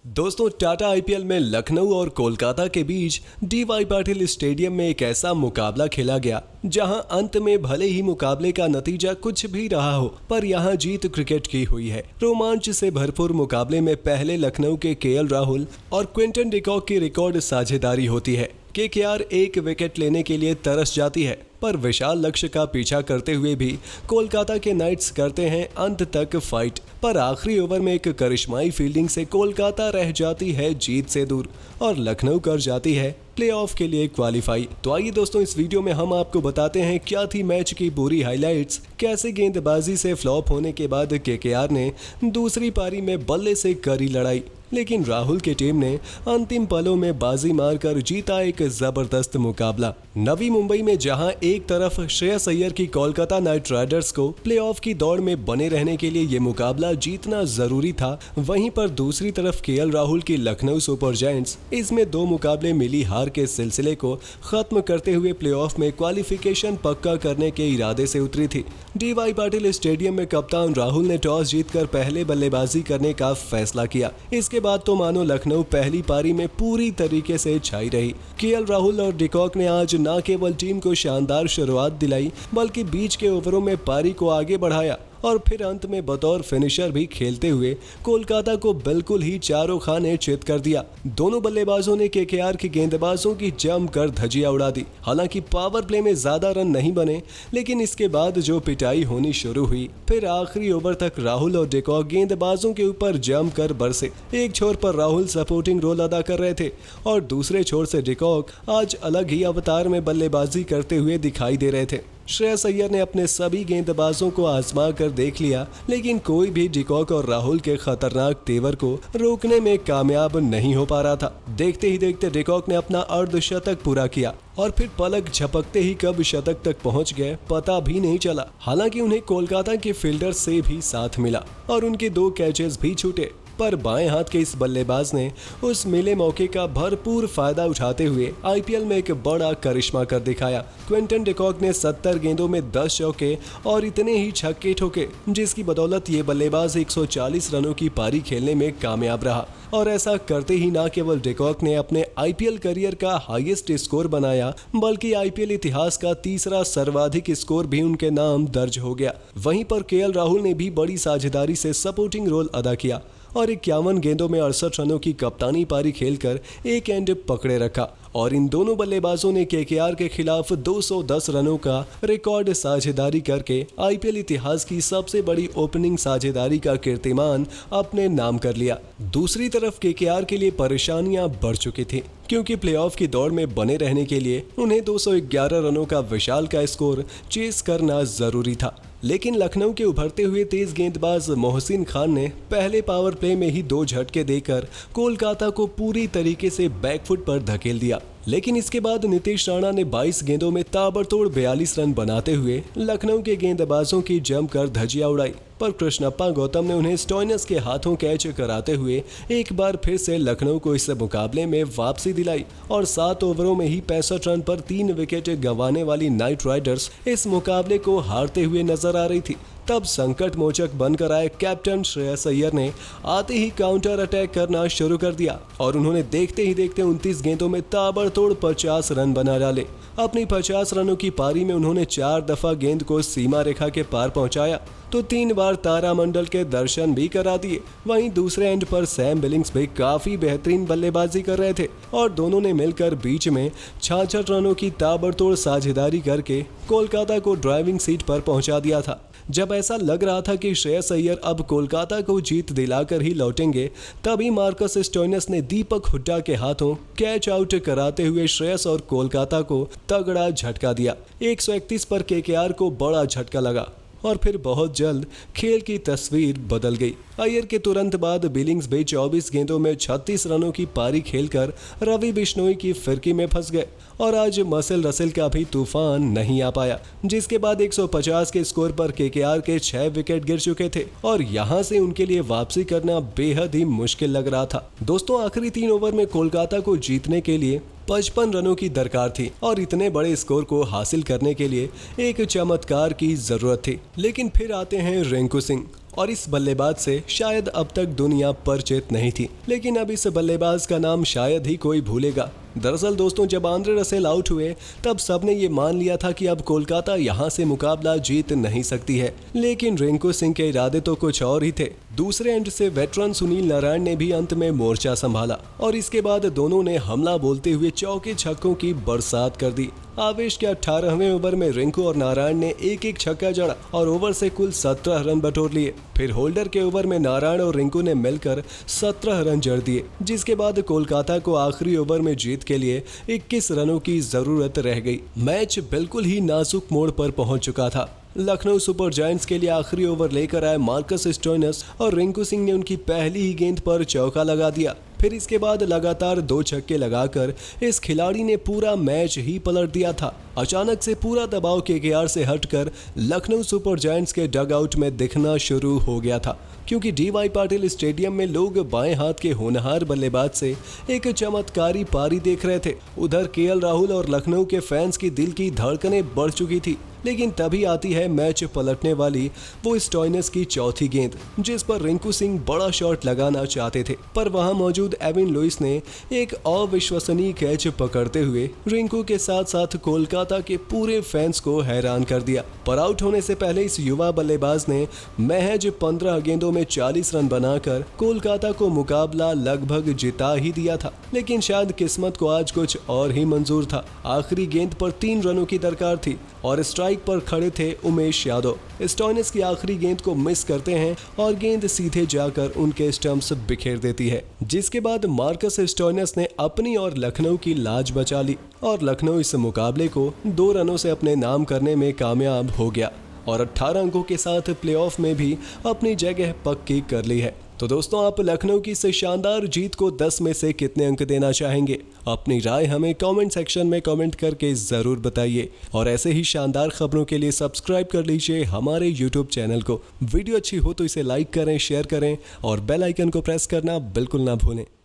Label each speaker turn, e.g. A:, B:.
A: दोस्तों, टाटा आईपीएल में लखनऊ और कोलकाता के बीच डीवाई पाटिल स्टेडियम में एक ऐसा मुकाबला खेला गया जहां अंत में भले ही मुकाबले का नतीजा कुछ भी रहा हो, पर यहां जीत क्रिकेट की हुई है। रोमांच से भरपूर मुकाबले में पहले लखनऊ के केएल राहुल और क्विंटन डिकॉक की रिकॉर्ड साझेदारी होती है। केकेआर एक विकेट लेने के लिए तरस जाती है, पर विशाल लक्ष्य का पीछा करते हुए भी कोलकाता के नाइट्स करते हैं अंत तक फाइट। पर आखिरी ओवर में एक करिश्माई फील्डिंग से कोलकाता रह जाती है जीत से दूर और लखनऊ कर जाती है प्लेऑफ के लिए क्वालिफाई। तो आइए दोस्तों, इस वीडियो में हम आपको बताते हैं क्या थी मैच की बुरी हाइलाइट्स, कैसे गेंदबाजी से फ्लॉप होने के बाद केकेआर ने दूसरी पारी में बल्ले से करी लड़ाई, लेकिन राहुल की टीम ने अंतिम पलों में बाजी मारकर जीता एक जबरदस्त मुकाबला। नवी मुंबई में जहां एक तरफ श्रेयस अय्यर की कोलकाता नाइट राइडर्स को प्लेऑफ की दौड़ में बने रहने के लिए ये मुकाबला जीतना जरूरी था, वहीं पर दूसरी तरफ केएल राहुल की लखनऊ सुपर जायंट्स इसमें 2 मुकाबले मिली हार के सिलसिले को खत्म करते हुए प्लेऑफ में क्वालिफिकेशन पक्का करने के इरादे से उतरी थी। डीवाई पाटिल स्टेडियम में कप्तान राहुल ने टॉस जीतकर पहले बल्लेबाजी करने का फैसला किया। इसके बाद तो मानो लखनऊ पहली पारी में पूरी तरीके से छाई रही। केएल राहुल और डिकॉक ने आज न केवल टीम को शानदार शुरुआत दिलाई, बल्कि बीच के ओवरों में पारी को आगे बढ़ाया और फिर अंत में बतौर फिनिशर भी खेलते हुए कोलकाता को बिल्कुल ही चारों खाने चित कर दिया। दोनों बल्लेबाजों ने केकेआर के गेंदबाजों की जमकर धजिया उड़ा दी। हालांकि पावर प्ले में ज्यादा रन नहीं बने, लेकिन इसके बाद जो पिटाई होनी शुरू हुई, फिर आखिरी ओवर तक राहुल और डिकॉक गेंदबाजों के ऊपर जमकर बरसे। एक छोर पर राहुल सपोर्टिंग रोल अदा कर रहे थे और दूसरे छोर से डिकॉक आज अलग ही अवतार में बल्लेबाजी करते हुए दिखाई दे रहे थे। श्रेयस अय्यर ने अपने सभी गेंदबाजों को आजमा कर देख लिया, लेकिन कोई भी डिकॉक और राहुल के खतरनाक तेवर को रोकने में कामयाब नहीं हो पा रहा था। देखते ही देखते डिकॉक ने अपना अर्धशतक पूरा किया और फिर पलक झपकते ही कब शतक तक पहुंच गए पता भी नहीं चला। हालांकि उन्हें कोलकाता के फील्डर से भी साथ मिला और उनके 2 कैचेस भी छूटे, पर बाएं हाथ के इस बल्लेबाज ने उस मिले मौके का भरपूर फायदा उठाते हुए आईपीएल में एक बड़ा करिश्मा कर दिखाया। क्विंटन डिकॉक ने 70 गेंदों में 10 चौके और इतने ही छक्के ठोके, जिसकी बदौलत ये बल्लेबाज 140 रनों की पारी खेलने में कामयाब रहा। और ऐसा करते ही न केवल डिकॉक ने अपने आईपीएल करियर का हाईएस्ट स्कोर बनाया, बल्कि आईपीएल इतिहास का तीसरा सर्वाधिक स्कोर भी उनके नाम दर्ज हो गया। वहीं पर केएल राहुल ने भी बड़ी साझेदारी से सपोर्टिंग रोल अदा किया और 51 गेंदों में 68 रनों की कप्तानी पारी खेलकर एक एंड पकड़े रखा। और इन दोनों बल्लेबाजों ने केकेआर के खिलाफ 210 रनों का रिकॉर्ड साझेदारी करके आईपीएल इतिहास की सबसे बड़ी ओपनिंग साझेदारी का कीर्तिमान अपने नाम कर लिया। दूसरी तरफ केकेआर के लिए परेशानियां बढ़ चुकी थी, क्योंकि प्लेऑफ की दौड़ में बने रहने के लिए उन्हें 211 रनों का विशाल का स्कोर चेस करना जरूरी था। लेकिन लखनऊ के उभरते हुए तेज गेंदबाज मोहसिन खान ने पहले पावर प्ले में ही 2 झटके देकर कोलकाता को पूरी तरीके से बैकफुट पर धकेल दिया। लेकिन इसके बाद नीतीश राणा ने 22 गेंदों में ताबड़तोड़ 42 रन बनाते हुए लखनऊ के गेंदबाजों की जमकर धजिया उड़ाई, पर कृष्णप्पा गौतम ने उन्हें स्टोइनिस के हाथों कैच कराते हुए एक बार फिर से लखनऊ को इस मुकाबले में वापसी दिलाई और 7 ओवरों में ही 65 रन पर 3 विकेट गंवाने वाली नाइट राइडर्स इस मुकाबले को हारते हुए नजर आ रही थी। तब संकट मोचक बनकर आए कैप्टन श्रेयस अय्यर ने आते ही काउंटर अटैक करना शुरू कर दिया और उन्होंने देखते ही देखते 29 गेंदों में ताबड़तोड़ 50 रन बना डाले। अपनी 50 रनों की पारी में उन्होंने 4 दफा गेंद को सीमा रेखा के पार पहुंचाया तो 3 बार तारामंडल के दर्शन भी करा दिए। वहीं दूसरे एंड पर सैम बिलिंग्स भी काफी बेहतरीन बल्लेबाजी कर रहे थे और दोनों ने मिलकर बीच में 66 रनों की ताबड़तोड़ साझेदारी करके कोलकाता को ड्राइविंग सीट पर पहुंचा दिया था। जब ऐसा लग रहा था कि श्रेयस अय्यर अब कोलकाता को जीत दिलाकर ही लौटेंगे, तभी मार्कस स्टोइनिस ने दीपक हुड्डा के हाथों कैच आउट कराते हुए श्रेयस और कोलकाता को तगड़ा झटका दिया। 131 पर केकेआर को बड़ा झटका लगा और फिर बहुत जल्द खेल की तस्वीर बदल गई। अय्यर के तुरंत बाद बिलिंग्स भी 24 गेंदों में 36 रनों की पारी खेलकर रवि बिश्नोई की फिरकी में फंस गए और आज मसल रसेल का भी तूफान नहीं आ पाया, जिसके बाद 150 के स्कोर पर केकेआर के 6 विकेट गिर चुके थे और यहां से उनके लिए वापसी करना बेहद ही मुश्किल लग रहा था। दोस्तों, आखिरी 3 ओवर में कोलकाता को जीतने के लिए 55 रनों की दरकार थी और इतने बड़े स्कोर को हासिल करने के लिए एक चमत्कार की जरूरत थी। लेकिन फिर आते हैं रिंकू सिंह और इस बल्लेबाज से शायद अब तक दुनिया परिचित नहीं थी, लेकिन अब इस बल्लेबाज का नाम शायद ही कोई भूलेगा। दरअसल दोस्तों, जब आंद्रे रसेल आउट हुए तब सबने ये मान लिया था कि अब कोलकाता यहाँ से मुकाबला जीत नहीं सकती है, लेकिन रिंकू सिंह के इरादे तो कुछ और ही थे। दूसरे एंड से वेटरन सुनील नारायण ने भी अंत में मोर्चा संभाला और इसके बाद दोनों ने हमला बोलते हुए चौके छक्कों की बरसात कर दी। आवेश के 18वें ओवर में रिंकू और नारायण ने एक एक छक्का जड़ा और ओवर से कुल 17 रन बटोर लिए। फिर होल्डर के ओवर में नारायण और रिंकू ने मिलकर 17 रन जड़ दिए, जिसके बाद कोलकाता को आखिरी ओवर में जीत के लिए 21 रनों की जरूरत रह गई। मैच बिल्कुल ही नाजुक मोड़ पर पहुंच चुका था। लखनऊ सुपर जायंट्स के लिए आखिरी ओवर लेकर आए मार्कस स्टोइनिस और रिंकू सिंह ने उनकी पहली ही गेंद पर चौका लगा दिया। फिर इसके बाद लगातार 2 छक्के लगाकर इस खिलाड़ी ने पूरा मैच ही पलट दिया था। अचानक से पूरा दबाव केकेआर से हटकर लखनऊ सुपर जायंट्स के डगआउट में दिखना शुरू हो गया था, क्योंकि डीवाई पाटिल स्टेडियम में लोग बाएं हाथ के होनहार बल्लेबाज से एक चमत्कारी पारी देख रहे थे। उधर केएल राहुल और लखनऊ के फैंस की दिल की धड़कनें बढ़ चुकी थी। लेकिन तभी आती है मैच पलटने वाली वो स्टोइनिस की चौथी गेंद, जिस पर रिंकू सिंह बड़ा शॉट लगाना चाहते थे, पर वहां मौजूद एविन लुइस ने एक अविश्वसनीय कैच पकड़ते हुए रिंकू के साथ साथ कोलकाता के पूरे फैंस को हैरान कर दिया। पर आउट होने से पहले इस युवा बल्लेबाज ने महज 15 गेंदों में 40 रन बनाकर कोलकाता को मुकाबला लगभग जिता ही दिया था। लेकिन शायद किस्मत को आज कुछ और ही मंजूर था। आखिरी गेंद पर 3 रनों की दरकार थी और स्ट्राइक पर खड़े थे उमेश यादव। स्टोइनिस की आखिरी गेंद को मिस करते हैं और गेंद सीधे जाकर उनके स्टंप्स बिखेर देती है, जिसके बाद मार्कस स्टोइनिस ने अपनी और लखनऊ की लाज बचा ली और लखनऊ इस मुकाबले को 2 रनों से अपने नाम करने में कामयाब हो गया और 18 अंकों के साथ प्लेऑफ में भी अपनी जगह पक्की कर ली है। तो दोस्तों, आप लखनऊ की इस शानदार जीत को 10 में से कितने अंक देना चाहेंगे? अपनी राय हमें कमेंट सेक्शन में कमेंट करके ज़रूर बताइए और ऐसे ही शानदार खबरों के लिए सब्सक्राइब कर लीजिए हमारे यूट्यूब चैनल को। वीडियो अच्छी हो तो इसे लाइक करें, शेयर करें और बेल आइकन को प्रेस करना बिल्कुल ना भूलें।